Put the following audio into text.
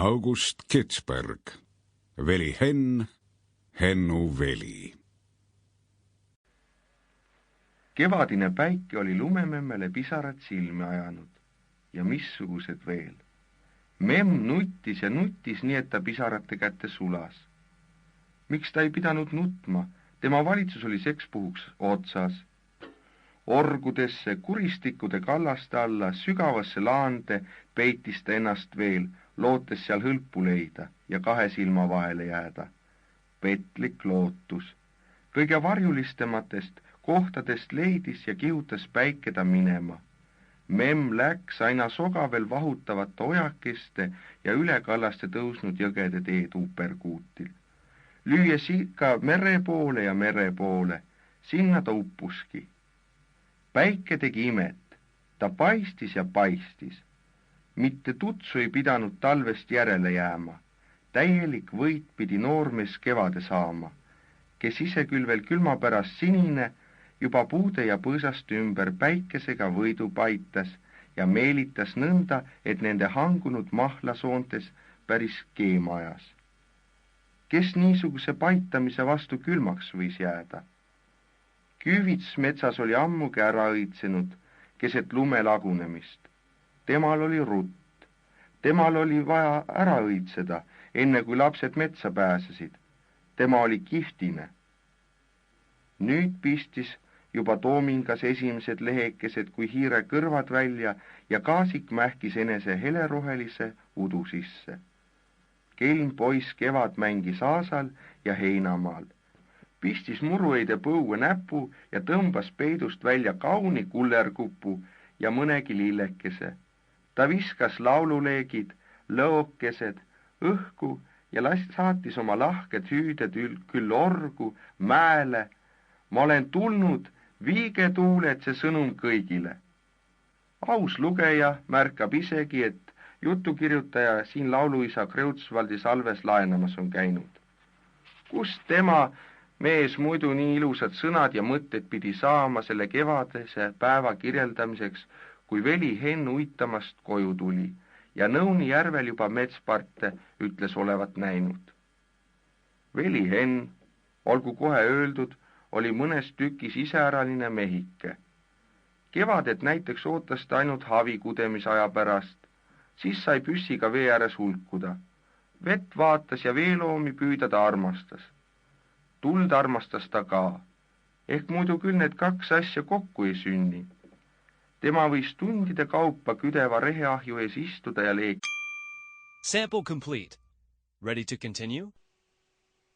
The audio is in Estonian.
August Kitsberg. Veli Henn, Hennu Veli. Kevadine päike oli lumememmele pisarad silme ajanud ja missugused veel. Memm nuttis ja nuttis nii, et ta pisarate kätte sulas. Miks ta ei pidanud nutma? Tema valitsus oli sekspuhuks otsas. Orgudesse, kuristikkude kallaste alla, sügavasse laande peitis ta ennast veel, lootes seal hõlpu leida ja kahe silma vahele jääda. Petlik lootus. Kõige varjulistematest kohtadest leidis ja kihutas päike ta minema. Memm läks aina sogavel vahutavate ojakeste ja ülekallaste tõusnud jõgede teed uperkuutil. Lüües ikka mere poole ja mere poole, sinna ta uppuski. Päike tegi imet, ta paistis ja paistis. Mitte tutsu ei pidanud talvest järele jääma. Täielik võit pidi noormees kevade saama, kes ise küll veel külma pärast sinine, juba puude ja põõsaste ümber päikesega võidu paitas ja meelitas nõnda, et nende hangunud mahlasoontes päris keema ajas. Kes niisuguse paitamise vastu külmaks võis jääda? Küüvits metsas oli ammugi ära õitsenud, keset lume lagunemist. Temal oli rutt. Temal oli vaja ära õitseda, enne kui lapsed metsa pääsesid. Tema oli kihtine. Nüüd pistis juba toomingas esimesed lehekesed, kui hiire kõrvad välja ja kaasik mähkis enese helerohelise udu sisse. Kelm poiss kevad mängis aasal ja heinamaal. Pistis murueide põue näpu ja tõmbas peidust välja kauni kullerkupu ja mõnegi lillekese. Ta viskas laululeegid, lõokesed, õhku ja saatis oma lahked hüüded küll orgu, mäele. Ma olen tulnud, viige tuuled see sõnum kõigile. Aus lugeja märkab isegi, et jutukirjutaja siin lauluisa Kreutzwaldi salves laenamas on käinud. Kust tema mees muidu nii ilusad sõnad ja mõtted pidi saama selle kevadese päeva kirjeldamiseks, kui Veli Henn uitamast koju tuli ja Nõuni järvel juba metsparte ütles olevat näinud. Veli Henn, olgu kohe öeldud, oli mõnes tükis iseäraline mehike. Kevadet näiteks ootas ta ainult havikudemisaja pärast, siis sai püssiga vee ääres hulkuda. Vett vaatas ja veeloomi püüda ta armastas. Tuld armastas ta ka, ehk muidu küll need kaks asja kokku ei sünni. Tema võis tundide kaupa küdeva reheahju ees istuda ja leek. Sample complete. Ready to continue?